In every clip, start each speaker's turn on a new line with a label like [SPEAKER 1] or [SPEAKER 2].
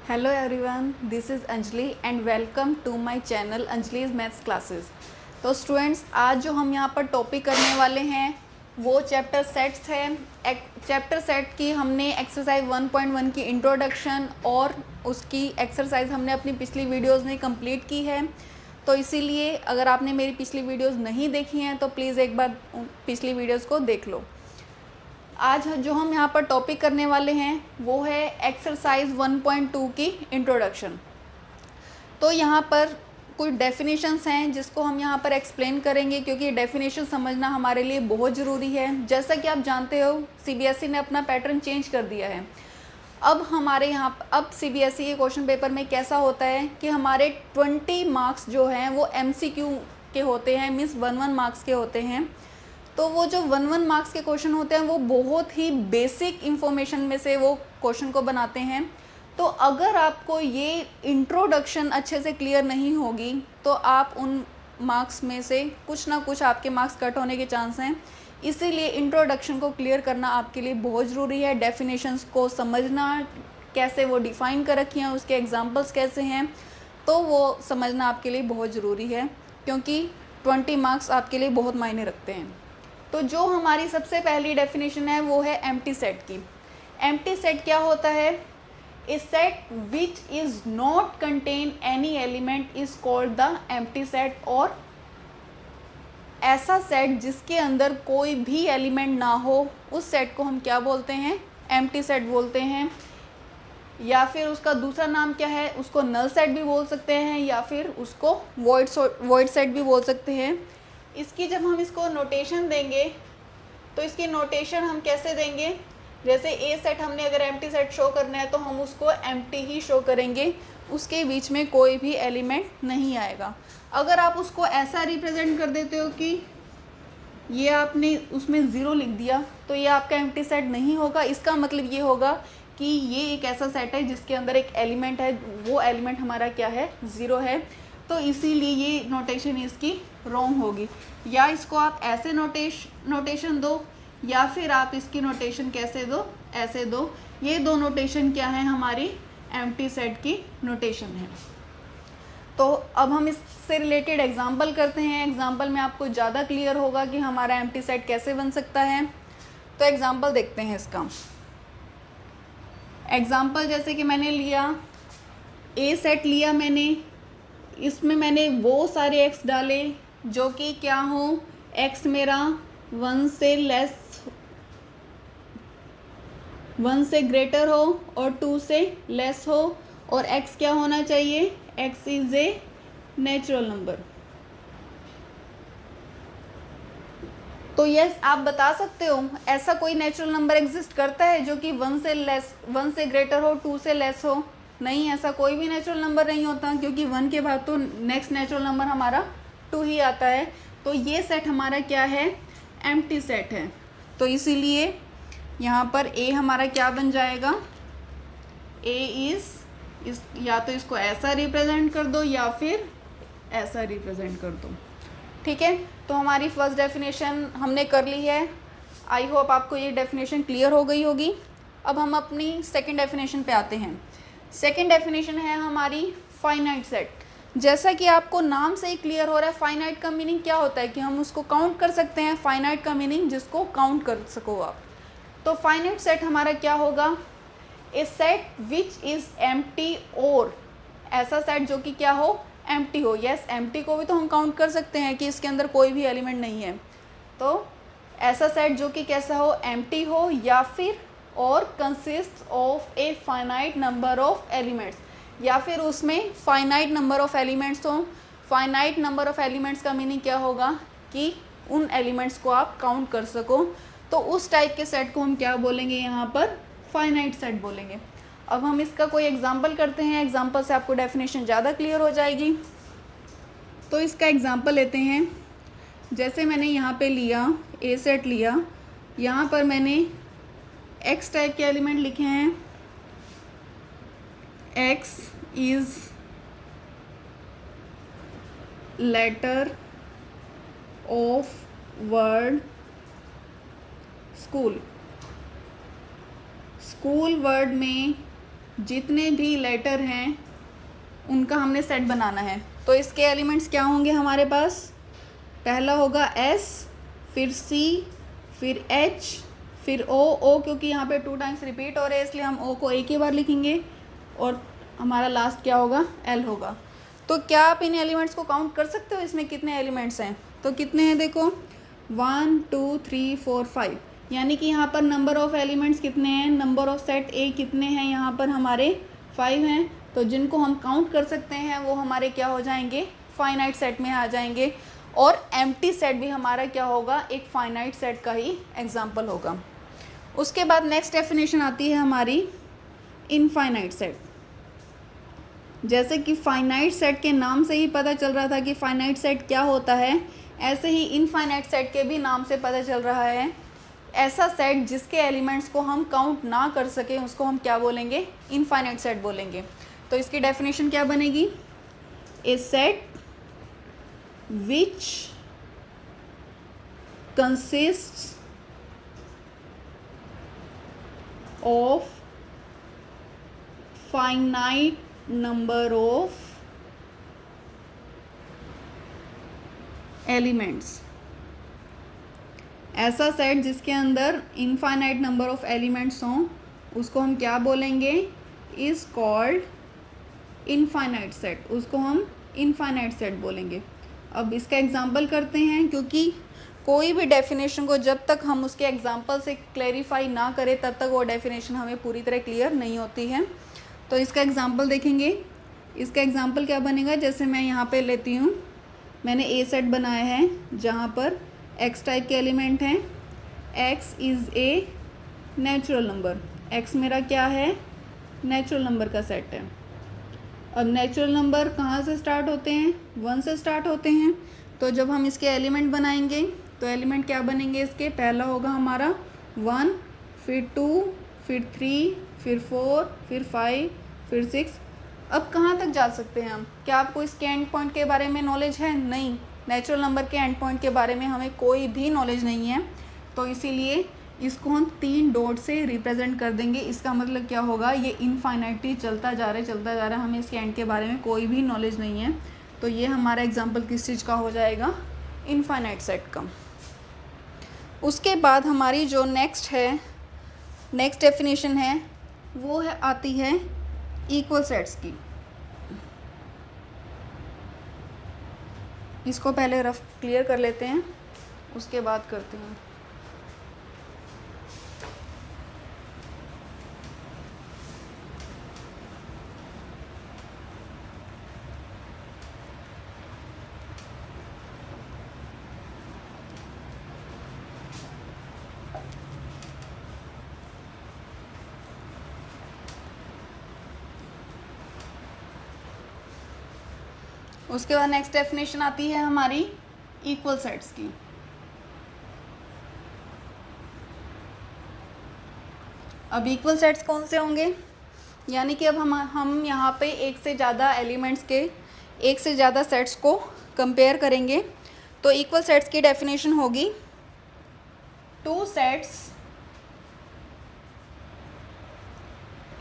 [SPEAKER 1] Hello everyone, this is Anjali and welcome to my channel Anjali's maths classes. तो students, आज जो हम यहाँ पर टॉपिक करने वाले हैं वो चैप्टर सेट्स है। चैप्टर सेट की हमने एक्सरसाइज 1.1 की इंट्रोडक्शन और उसकी एक्सरसाइज हमने अपनी पिछली वीडियोस में कंप्लीट की है। तो इसीलिए अगर आपने मेरी पिछली वीडियोस नहीं देखी हैं तो प्लीज़ एक बार पिछली वीडियोस को देख लो। आज जो हम यहाँ पर टॉपिक करने वाले हैं वो है एक्सरसाइज 1.2 की इंट्रोडक्शन। तो यहाँ पर कुछ डेफिनेशंस हैं जिसको हम यहाँ पर एक्सप्लेन करेंगे, क्योंकि डेफिनेशन समझना हमारे लिए बहुत ज़रूरी है। जैसा कि आप जानते हो सीबीएसई ने अपना पैटर्न चेंज कर दिया है। अब हमारे यहाँ अब सीबीएसई के क्वेश्चन पेपर में कैसा होता है कि हमारे 20 मार्क्स जो हैं वो एमसीक्यू के होते हैं, मीन्स 1 मार्क्स के होते हैं। तो वो जो 1 मार्क्स के क्वेश्चन होते हैं वो बहुत ही बेसिक इन्फॉर्मेशन में से वो क्वेश्चन को बनाते हैं। तो अगर आपको ये इंट्रोडक्शन अच्छे से क्लियर नहीं होगी तो आप उन मार्क्स में से कुछ ना कुछ आपके मार्क्स कट होने के चांस हैं। इसीलिए इंट्रोडक्शन को क्लियर करना आपके लिए बहुत ज़रूरी है। डेफिनेशंस को समझना, कैसे वो डिफ़ाइन कर रखी हैं, उसके एग्जांपल्स कैसे हैं, तो वो समझना आपके लिए बहुत ज़रूरी है, क्योंकि 20 मार्क्स आपके लिए बहुत मायने रखते हैं। तो जो हमारी सबसे पहली डेफिनेशन है वो है एम्प्टी सेट की। एम्प्टी सेट क्या होता है? A set which is not contain any element is called the empty set. और ऐसा सेट जिसके अंदर कोई भी एलिमेंट ना हो उस सेट को हम क्या बोलते हैं? एम्प्टी सेट बोलते हैं। या फिर उसका दूसरा नाम क्या है? उसको नल सेट भी बोल सकते हैं या फिर उसको वॉइड सेट भी बोल सकते हैं। इसकी जब हम इसको नोटेशन देंगे तो इसकी नोटेशन हम कैसे देंगे? जैसे ए सेट हमने अगर एम्प्टी सेट शो करना है तो हम उसको एम्प्टी ही शो करेंगे, उसके बीच में कोई भी एलिमेंट नहीं आएगा। अगर आप उसको ऐसा रिप्रेजेंट कर देते हो कि ये आपने उसमें ज़ीरो लिख दिया तो ये आपका एम्प्टी सेट नहीं होगा। इसका मतलब ये होगा कि ये एक ऐसा सेट है जिसके अंदर एक एलिमेंट है, वो एलिमेंट हमारा क्या है? ज़ीरो है। तो इसीलिए ये नोटेशन इसकी रॉन्ग होगी। या इसको आप ऐसे नोटेशन दो या फिर आप इसकी नोटेशन कैसे दो? ऐसे दो। ये दो नोटेशन क्या है? हमारी एम्प्टी सेट की नोटेशन है। तो अब हम इससे रिलेटेड एग्जांपल करते हैं। एग्जांपल में आपको ज़्यादा क्लियर होगा कि हमारा एम्प्टी सेट कैसे बन सकता है। तो एग्जांपल देखते हैं इसका। एग्जांपल जैसे कि मैंने लिया ए सेट लिया मैंने, इसमें मैंने वो सारे एक्स डाले जो कि क्या हो? एक्स मेरा 1 से ग्रेटर हो और 2 से लेस हो। और एक्स क्या होना चाहिए? X is a natural number. तो यस, आप बता सकते हो ऐसा कोई नेचुरल नंबर एग्जिस्ट करता है जो कि 1 से ग्रेटर हो, 2 से लेस हो? नहीं, ऐसा कोई भी नेचुरल नंबर नहीं होता, क्योंकि 1 के बाद तो नेक्स्ट नेचुरल नंबर हमारा 2 ही आता है। तो ये सेट हमारा क्या है? एम्प्टी सेट है। तो इसीलिए यहाँ पर ए हमारा क्या बन जाएगा? ए इस या तो इसको ऐसा रिप्रेजेंट कर दो या फिर ऐसा रिप्रेजेंट कर दो। ठीक है, तो हमारी फर्स्ट डेफिनेशन हमने कर ली है। आई होप आपको ये डेफिनेशन क्लियर हो गई होगी। अब हम अपनी सेकंड डेफिनेशन पे आते हैं। सेकंड डेफिनेशन है हमारी फाइनाइट सेट। जैसा कि आपको नाम से ही क्लियर हो रहा है, फाइनाइट का मीनिंग क्या होता है कि हम उसको काउंट कर सकते हैं। फाइनाइट का मीनिंग जिसको काउंट कर सको आप। तो फाइनाइट सेट हमारा क्या होगा? ए सेट विच इज़ एम्प्टी। और ऐसा सेट जो कि क्या हो? एम्प्टी हो। यस, एम्प्टी को भी तो हम काउंट कर सकते हैं कि इसके अंदर कोई भी एलिमेंट नहीं है। तो ऐसा सेट जो कि कैसा हो? एम्प्टी हो, या फिर और consist of a finite number of elements, या फिर उसमें फाइनाइट नंबर ऑफ एलिमेंट्स हो। फाइनाइट नंबर ऑफ एलिमेंट्स का मीनिंग क्या होगा? कि उन एलिमेंट्स को आप काउंट कर सको। तो उस टाइप के सेट को हम क्या बोलेंगे? यहाँ पर फाइनाइट सेट बोलेंगे। अब हम इसका कोई एग्जांपल करते हैं। एग्जांपल से आपको डेफिनेशन ज़्यादा क्लियर हो जाएगी। तो इसका एग्जांपल लेते हैं। जैसे मैंने यहाँ पे लिया ए सेट लिया, यहाँ पर मैंने एक्स टाइप के एलिमेंट लिखे हैं। X is letter of word school. School word में जितने भी लेटर हैं उनका हमने सेट बनाना है। तो इसके एलिमेंट्स क्या होंगे हमारे पास? पहला होगा S, फिर C, फिर H, फिर O क्योंकि यहाँ पे 2 टाइम्स रिपीट हो रहे हैं इसलिए हम O को एक ही बार लिखेंगे, और हमारा लास्ट क्या होगा? L होगा। तो क्या आप इन एलिमेंट्स को काउंट कर सकते हो इसमें कितने एलिमेंट्स हैं? तो कितने हैं देखो, 1 2 3 4 5, यानी कि यहाँ पर नंबर ऑफ़ एलिमेंट्स कितने हैं? नंबर ऑफ़ सेट ए कितने हैं? यहाँ पर हमारे 5 हैं। तो जिनको हम काउंट कर सकते हैं वो हमारे क्या हो जाएंगे? फाइनाइट सेट में आ जाएंगे। और एम्प्टी सेट भी हमारा क्या होगा? एक फाइनाइट सेट का ही एग्जाम्पल होगा। उसके बाद नेक्स्ट डेफिनेशन आती है हमारी इनफाइनाइट सेट। जैसे कि फाइनाइट सेट के नाम से ही पता चल रहा था कि फाइनाइट सेट क्या होता है, ऐसे ही इनफाइनाइट सेट के भी नाम से पता चल रहा है ऐसा सेट जिसके एलिमेंट्स को हम काउंट ना कर सकें उसको हम क्या बोलेंगे? इनफाइनाइट सेट बोलेंगे। तो इसकी डेफिनेशन क्या बनेगी? A set which consists of finite number of elements. ऐसा सेट जिसके अंदर इनफाइनाइट नंबर ऑफ एलिमेंट्स हों उसको हम क्या बोलेंगे? Is called infinite set. उसको हम इनफाइनाइट सेट बोलेंगे। अब इसका एग्जांपल करते हैं, क्योंकि कोई भी डेफिनेशन को जब तक हम उसके एग्जांपल से क्लैरिफाई ना करें तब तक वो डेफिनेशन हमें पूरी तरह क्लियर नहीं होती है। तो इसका एग्जांपल देखेंगे। इसका एग्जांपल क्या बनेगा? जैसे मैं यहाँ पे लेती हूँ, मैंने ए सेट बनाया है जहाँ पर एक्स टाइप के एलिमेंट हैं। X is a natural number. X मेरा क्या है? नेचुरल नंबर का सेट है। अब नेचुरल नंबर कहाँ से स्टार्ट होते हैं? 1 से स्टार्ट होते हैं। तो जब हम इसके एलिमेंट बनाएंगे तो एलिमेंट क्या बनेंगे इसके? पहला होगा हमारा 1, फिर 2, फिर 3, फिर 4, फिर 5, फिर 6। अब कहाँ तक जा सकते हैं हम? क्या आपको इसके एंड पॉइंट के बारे में नॉलेज है? नहीं, नेचुरल नंबर के एंड पॉइंट के बारे में हमें कोई भी नॉलेज नहीं है। तो इसीलिए इसको हम 3 डॉट से रिप्रेजेंट कर देंगे। इसका मतलब क्या होगा? ये इनफाइनाइटली चलता जा रहा है, हमें इसके एंड के बारे में कोई भी नॉलेज नहीं है। तो ये हमारा एग्जांपल किस चीज़ का हो जाएगा? इनफाइनाइट सेट का। उसके बाद हमारी जो नेक्स्ट डेफिनेशन है वो है आती है इक्वल सेट्स की। इसको पहले रफ क्लियर कर लेते हैं, उसके बाद करते हैं। उसके बाद नेक्स्ट डेफिनेशन आती है हमारी इक्वल सेट्स की। अब इक्वल सेट्स कौन से होंगे? यानी कि अब हम यहाँ पे एक से ज़्यादा एलिमेंट्स के एक से ज़्यादा सेट्स को कंपेयर करेंगे। तो इक्वल सेट्स की डेफिनेशन होगी 2 sets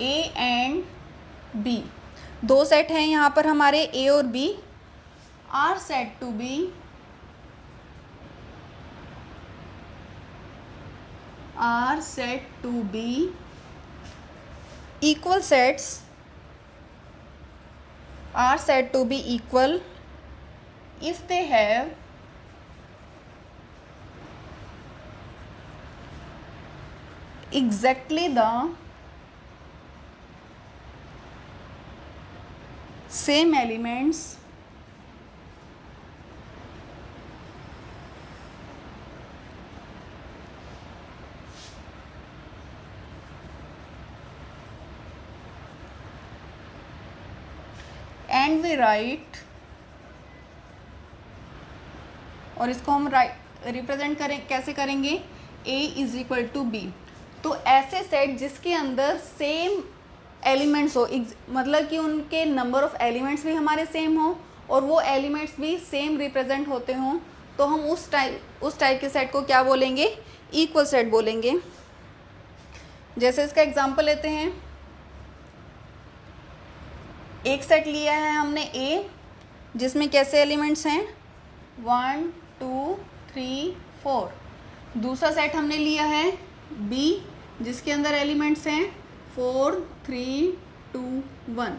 [SPEAKER 1] A and B. 2 set हैं यहाँ पर हमारे ए और B, are said to be equal sets, are said to be equal if they have exactly the same elements and we write, और इसको हम रिप्रेजेंट कैसे करेंगे? A is equal to B. तो ऐसे सेट जिसके अंदर सेम एलिमेंट्स हो, मतलब कि उनके नंबर ऑफ एलिमेंट्स भी हमारे सेम हो और वो एलिमेंट्स भी सेम रिप्रेजेंट होते हों, तो हम उस टाइप के सेट को क्या बोलेंगे? इक्वल सेट बोलेंगे। जैसे इसका एग्जांपल लेते हैं, एक सेट लिया है हमने ए, जिसमें कैसे एलिमेंट्स हैं 1 2 3 4। दूसरा सेट हमने लिया है बी, जिसके अंदर एलिमेंट्स हैं 4 3 2 1।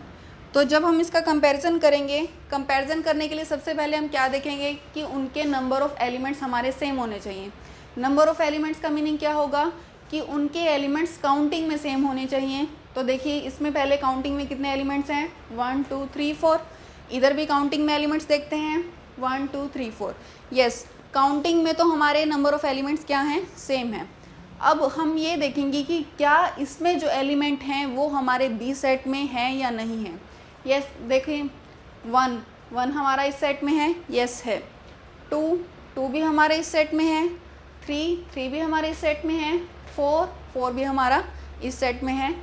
[SPEAKER 1] तो जब हम इसका कंपैरिजन करेंगे, कंपैरिजन करने के लिए सबसे पहले हम क्या देखेंगे कि उनके नंबर ऑफ़ एलिमेंट्स हमारे सेम होने चाहिए। नंबर ऑफ़ एलिमेंट्स का मीनिंग क्या होगा कि उनके एलिमेंट्स काउंटिंग में सेम होने चाहिए। तो देखिए इसमें पहले काउंटिंग में कितने एलिमेंट्स हैं 1 2 3 4। इधर भी काउंटिंग में एलिमेंट्स देखते हैं 1 2 3 4। यस, काउंटिंग में तो हमारे नंबर ऑफ़ एलिमेंट्स क्या हैं, सेम है। अब हम ये देखेंगे कि क्या इसमें जो एलिमेंट हैं वो हमारे बी सेट में हैं या नहीं हैं। यस, देखिए 1 हमारा इस सेट में है, यस है। 2 भी हमारे इस सेट में है, 3 भी हमारे इस सेट में है, 4 भी हमारा इस सेट में है।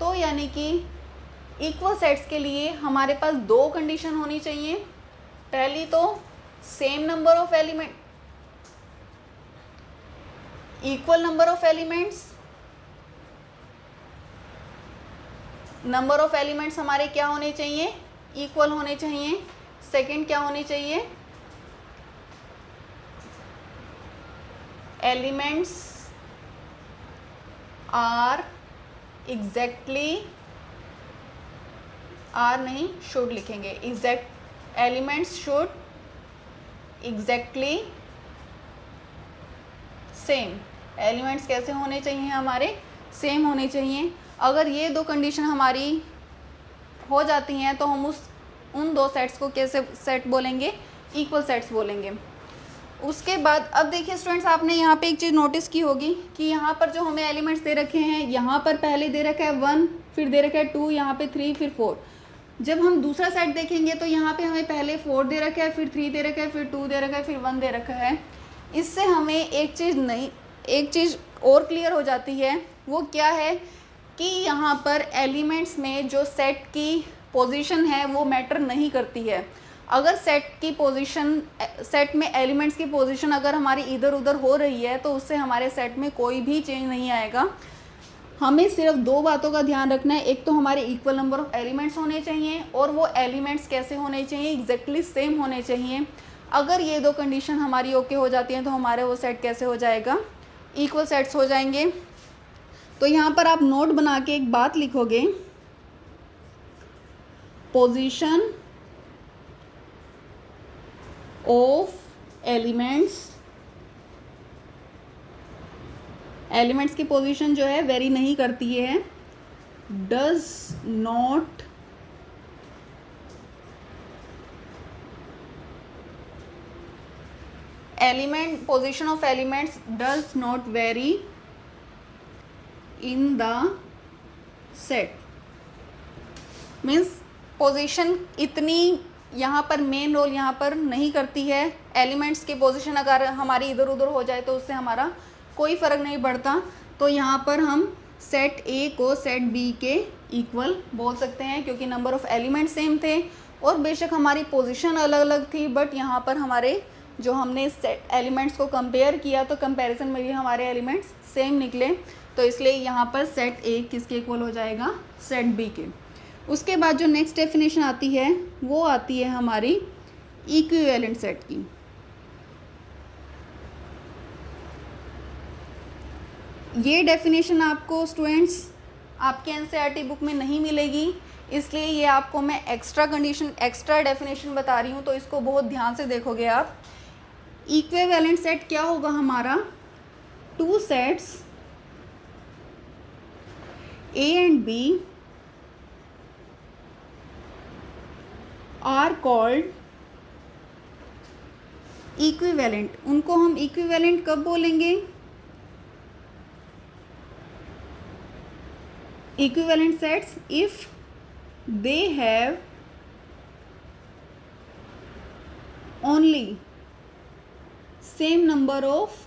[SPEAKER 1] तो यानी कि इक्वल सेट्स के लिए हमारे पास दो कंडीशन होनी चाहिए। पहली तो same number of element, equal number of elements, number of elements हमारे क्या होने चाहिए, इक्वल होने चाहिए। सेकंड क्या होनी चाहिए, एलिमेंट्स आर एग्जैक्टली, आर नहीं शुड लिखेंगे, exact elements should exactly same. Elements कैसे होने चाहिए, हमारे सेम होने चाहिए। अगर ये दो कंडीशन हमारी हो जाती हैं तो हम उन दो सेट्स को कैसे सेट बोलेंगे, इक्वल सेट्स बोलेंगे। उसके बाद अब देखिए स्टूडेंट्स, आपने यहाँ पे एक चीज़ नोटिस की होगी कि यहाँ पर जो हमें एलिमेंट्स दे रखे हैं, यहाँ पर पहले दे रखा है 1, फिर दे रखा है 2, यहाँ पे 3, फिर 4। जब हम दूसरा सेट देखेंगे तो यहाँ पे हमें पहले 4 दे रखा है, फिर 3 दे रखा है, फिर 2 दे रखा है, फिर 1 दे रखा है। इससे हमें एक चीज़ और क्लियर हो जाती है। वो क्या है कि यहाँ पर एलिमेंट्स में जो सेट की पोजीशन है वो मैटर नहीं करती है। अगर सेट में एलिमेंट्स की पोजीशन अगर हमारी इधर उधर हो रही है तो उससे हमारे सेट में कोई भी चेंज नहीं आएगा। हमें सिर्फ दो बातों का ध्यान रखना है, एक तो हमारे इक्वल नंबर ऑफ एलिमेंट्स होने चाहिए और वो एलिमेंट्स कैसे होने चाहिए, एग्जैक्टली सेम होने चाहिए। अगर ये दो कंडीशन हमारी ओके हो जाती हैं तो हमारे वो सेट कैसे हो जाएगा, इक्वल सेट्स हो जाएंगे। तो यहाँ पर आप नोट बना के एक बात लिखोगे, पोजीशन ऑफ एलिमेंट्स की पोजीशन जो है वेरी नहीं करती है, does not position of elements does not very in the set. Means position इतनी यहाँ पर मेन रोल यहाँ पर नहीं करती है। एलिमेंट्स की पोजीशन अगर हमारी इधर उधर हो जाए तो उससे हमारा कोई फ़र्क नहीं पड़ता। तो यहाँ पर हम सेट ए को सेट बी के इक्वल बोल सकते हैं क्योंकि नंबर ऑफ़ एलिमेंट सेम थे और बेशक हमारी पोजीशन अलग अलग थी, बट यहाँ पर हमारे जो हमने सेट एलिमेंट्स को कंपेयर किया तो कंपैरिजन में भी हमारे एलिमेंट्स सेम निकले। तो इसलिए यहाँ पर सेट ए किसके इक्वल हो जाएगा, सेट बी के। उसके बाद जो नेक्स्ट डेफिनेशन आती है वो आती है हमारी इक्विवेलेंट सेट की। ये डेफिनेशन आपको स्टूडेंट्स आपके एनसीईआरटी बुक में नहीं मिलेगी, इसलिए ये आपको मैं एक्स्ट्रा डेफिनेशन बता रही हूँ, तो इसको बहुत ध्यान से देखोगे आप। इक्विवेलेंट सेट क्या होगा हमारा, two sets A and B are called equivalent. उनको हम इक्विवेलेंट कब बोलेंगे, equivalent sets if they have only same number of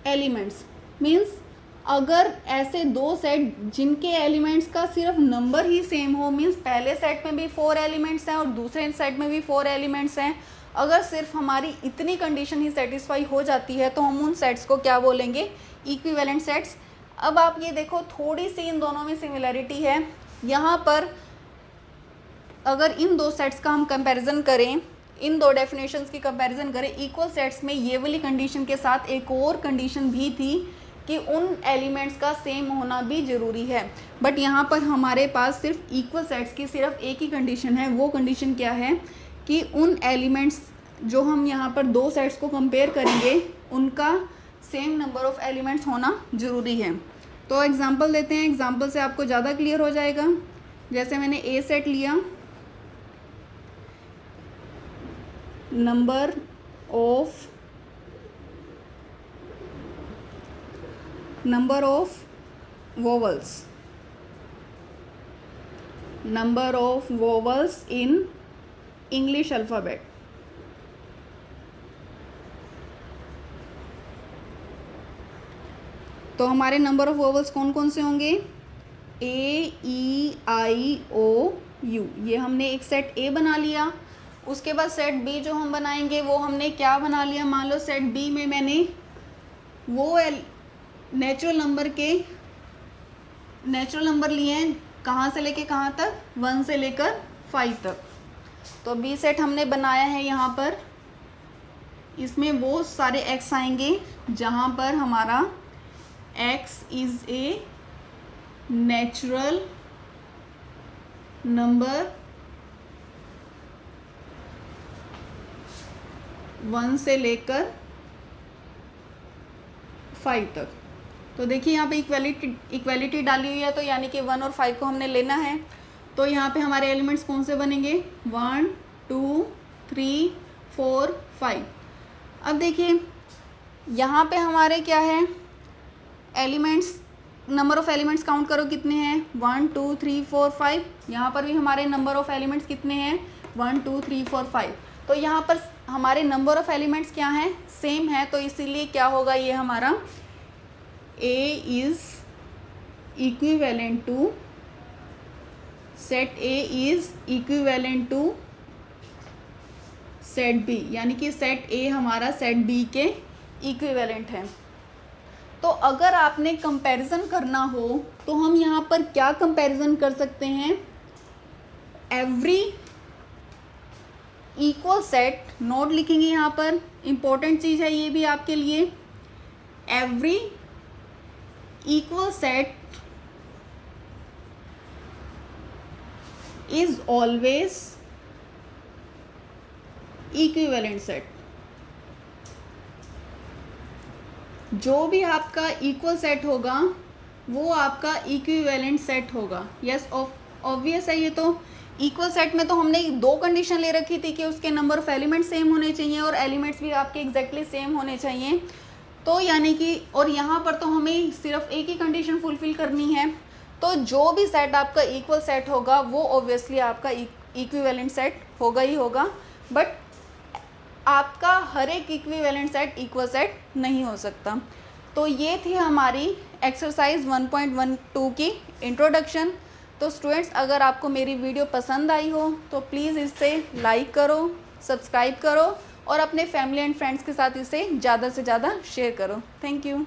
[SPEAKER 1] elements. Means अगर ऐसे दो सेट जिनके एलिमेंट्स का सिर्फ नंबर ही सेम हो, मीन्स पहले सेट में भी 4 एलिमेंट्स हैं और दूसरे सेट में भी 4 एलिमेंट्स हैं, अगर सिर्फ हमारी इतनी कंडीशन ही सेटिस्फाई हो जाती है तो हम उन सेट्स को क्या बोलेंगे, इक्विवेलेंट सेट्स। अब आप ये देखो थोड़ी सी इन दोनों में सिमिलैरिटी है। यहाँ पर अगर इन दो सेट्स का हम कंपैरिजन करें, इन दो डेफिनेशंस की कंपैरिजन करें, इक्वल सेट्स में ये वाली कंडीशन के साथ एक और कंडीशन भी थी कि उन एलिमेंट्स का सेम होना भी ज़रूरी है। बट यहाँ पर हमारे पास सिर्फ इक्वल सेट्स की सिर्फ एक ही कंडीशन है। वो कंडीशन क्या है कि उन एलिमेंट्स जो हम यहाँ पर दो सेट्स को कंपेयर करेंगे उनका सेम नंबर ऑफ एलिमेंट्स होना ज़रूरी है। तो एग्जांपल देते हैं, एग्जांपल से आपको ज़्यादा क्लियर हो जाएगा। जैसे मैंने ए सेट लिया, number of vowels in English alphabet. तो हमारे नंबर ऑफ वोवल्स कौन कौन से होंगे? ए, ई, आई, ओ, यू। ये हमने एक सेट ए बना लिया। उसके बाद सेट बी जो हम बनाएंगे वो हमने क्या बना लिया? मान लो सेट बी में मैंने वो नेचुरल नंबर लिए हैं, कहाँ से लेके कहाँ तक? 1 से लेकर 5 तक। तो बी सेट हमने बनाया है। यहाँ पर इसमें वो सारे एक्स आएंगे जहाँ पर हमारा x is a natural number 1 से लेकर 5 तक। तो देखिए यहाँ पे इक्वालिटी डाली हुई है, तो यानी कि 1 और 5 को हमने लेना है। तो यहाँ पे हमारे एलिमेंट्स कौन से बनेंगे? 1, 2, 3, 4, 5। अब देखिए यहाँ पे हमारे क्या है? Elements, number of elements count करो कितने हैं? 1, 2, 3, 4, 5। यहाँ पर भी हमारे नंबर ऑफ़ एलिमेंट्स कितने हैं? 1, 2, 3, 4, 5। तो यहाँ पर हमारे नंबर ऑफ़ एलिमेंट्स क्या हैं? सेम है। तो इसीलिए क्या होगा? ये हमारा A is equivalent to, set A is equivalent to set B, यानी कि सेट A हमारा सेट B के इक्विवेलेंट है। तो अगर आपने कंपैरिजन करना हो तो हम यहाँ पर क्या कंपैरिजन कर सकते हैं? एवरी इक्वल सेट, नोट लिखेंगे यहाँ पर, इम्पोर्टेंट चीज़ है ये भी आपके लिए। Every equal set is always equivalent set. जो भी आपका इक्वल सेट होगा वो आपका इक्विवेलेंट सेट होगा। यस, ऑब्वियस है ये। तो इक्वल सेट में तो हमने दो कंडीशन ले रखी थी कि उसके नंबर ऑफ एलिमेंट्स सेम होने चाहिए और एलिमेंट्स भी आपके एग्जैक्टली सेम होने चाहिए। तो यानी कि, और यहाँ पर तो हमें सिर्फ एक ही कंडीशन फुलफिल करनी है। तो जो भी सेट आपका इक्वल सेट होगा वो ऑब्वियसली आपका इक्विवेलेंट सेट होगा ही होगा। बट आपका हर एक इक्विवेलेंट सेट इक्वल सेट नहीं हो सकता। तो ये थी हमारी एक्सरसाइज 1.12 की इंट्रोडक्शन। तो स्टूडेंट्स, अगर आपको मेरी वीडियो पसंद आई हो तो प्लीज़ इसे लाइक करो, सब्सक्राइब करो और अपने फैमिली एंड फ्रेंड्स के साथ इसे ज़्यादा से ज़्यादा शेयर करो। Thank you.